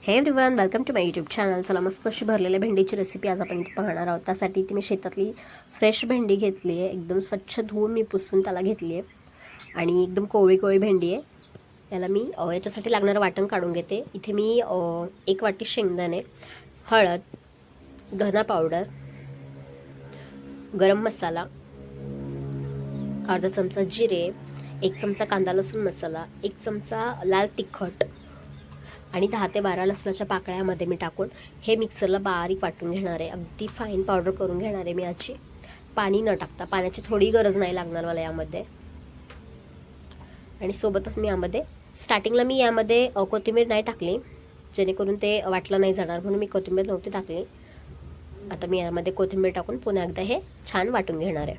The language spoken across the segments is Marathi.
हे everyone, welcome to my YouTube channel. चला, मस्त अशी भरलेल्या भेंडीची रेसिपी आज आपण इथे पाहणार आहोत. त्यासाठी इथे मी शेतातली फ्रेश भेंडी घेतली आहे. एकदम स्वच्छ धुवून मी पुसून त्याला घेतली आहे आणि एकदम कोवळी कोवळी भेंडी आहे. याला मी याच्यासाठी लागणारं वाटण काढून घेते. इथे मी 1 वाटी शेंगदाणे, हळद, धना पावडर, गरम मसाला, अर्धा चमचा जिरे, 1 चमचा कांदा लसूण मसाला, 1 चमचा लाल तिखट आणि 10 ते 12 लसणाच्या पाकळ्यामध्ये मी टाकून हे मिक्सरला बारीक वाटून घेणार आहे. अगदी फाईन पावडर करून घेणार आहे मी याची, पाणी न टाकता. पाण्याची थोडी गरज नाही लागणार मला यामध्ये. आणि सोबतच मी यामध्ये स्टार्टिंगला मी यामध्ये कोथिंबीर नाही टाकली, जेणेकरून ते वाटलं नाही जाणार, म्हणून मी कोथिंबीर नव्हती टाकली. आता मी यामध्ये कोथिंबीर टाकून पुन्हा एकदा हे छान वाटून घेणार आहे.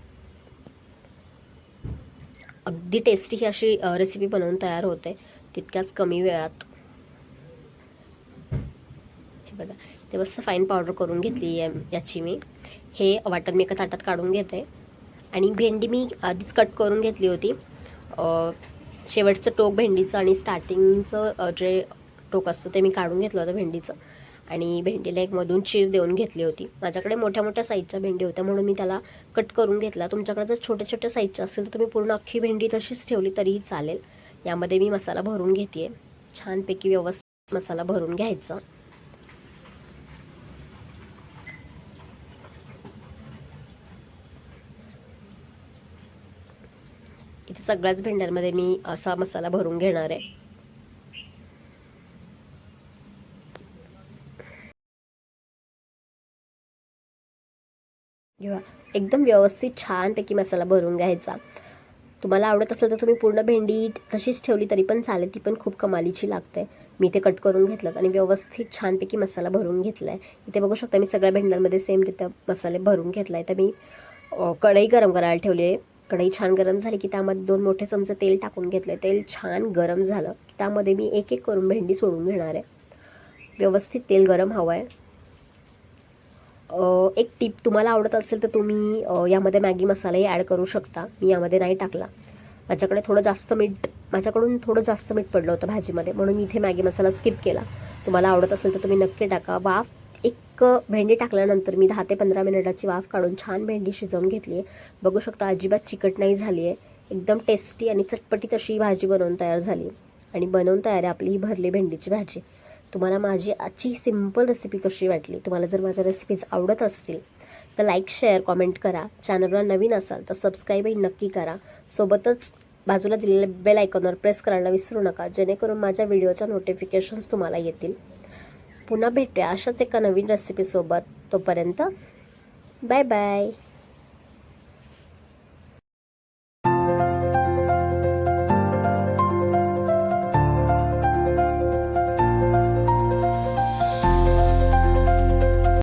अगदी टेस्टी ही अशी रेसिपी बनवून तयार होते तितक्याच कमी वेळात. बघा, ते मस्त फाईन पावडर करून घेतली याची मी. हे वाटण मी एका ताटात काढून घेते. आणि भेंडी मी आधीच कट करून घेतली होती. शेवटचं टोक भेंडीचं आणि स्टार्टिंगचं जे टोक असतं ते मी काढून घेतलं होतं भेंडीचं. आणि भेंडीला एक मधून चीर देऊन घेतली होती. माझ्याकडे मोठ्या मोठ्या साईजच्या भेंडी होत्या म्हणून मी त्याला कट करून घेतला. तुमच्याकडे जर छोट्या छोट्या साईजच्या असेल तर तुम्ही पूर्ण अख्खी भेंडी तशीच ठेवली तरीही चालेल. यामध्ये मी मसाला भरून घेते. छानपैकी व्यवस्थित मसाला भरून घ्यायचा. इथे सगळ्याच भेंड्यांमध्ये मी असा मसाला भरून घेणार आहे. एकदम व्यवस्थित छानपैकी मसाला भरून घ्यायचा. तुम्हाला आवडत असेल तर तुम्ही पूर्ण भेंडी तशीच ठेवली तरी पण चालेल, ती पण खूप कमालीची लागते. मी ते कट करून घेतलं आणि व्यवस्थित छानपैकी मसाला भरून घेतला आहे. इथे बघू शकता मी सगळ्या भेंड्यांमध्ये सेमरित्या मसाले भरून घेतला आहे. तर मी कढई गरम करायला ठेवली आहे. कढई छान गरम झाली की त्यामध्ये 2 मोठे चमचे तेल टाकून घेतले. तेल छान गरम झालं की त्यामध्ये मी एक एक करून भेंडी सोडून घेणार आहे. व्यवस्थित तेल गरम हवं आहे. एक टिप, तुम्हाला आवडत असेल तर तुम्ही यामध्ये मॅगी मसालाही ॲड करू शकता. मी यामध्ये नाही टाकला. माझ्याकडून थोडं जास्त मीठ पडलं होतं भाजीमध्ये, म्हणून मी इथे मॅगी मसाला स्किप केला. तुम्हाला आवडत असेल तर तुम्ही नक्की टाका. एक भेंडी टाकल्यानंतर मी 10 ते 15 मिनिटाची वाफ काढून छान भेंडी शिजवून घेतली आहे. बघू शकता अजिबात चिकट नाही झाली आहे. एकदम टेस्टी आणि चटपटीत अशी भाजी बनवून तयार झाली आणि बनवून तयार आहे आपली ही भरली भेंडीची भाजी. तुम्हाला माझी आजची सिंपल रेसिपी कशी वाटली? तुम्हाला जर माझ्या रेसिपीज आवडत असतील तर लाईक, शेअर, कॉमेंट करा. चॅनलला नवीन असाल तर सबस्क्राईबही नक्की करा. सोबतच बाजूला दिलेल्या बेल आयकॉनवर प्रेस करायला विसरू नका, जेणेकरून माझ्या व्हिडिओच्या नोटिफिकेशन्स तुम्हाला येतील. पुन्हा भेटूया अशाच एका नवीन रेसिपीसोबत. तोपर्यंत बाय बाय.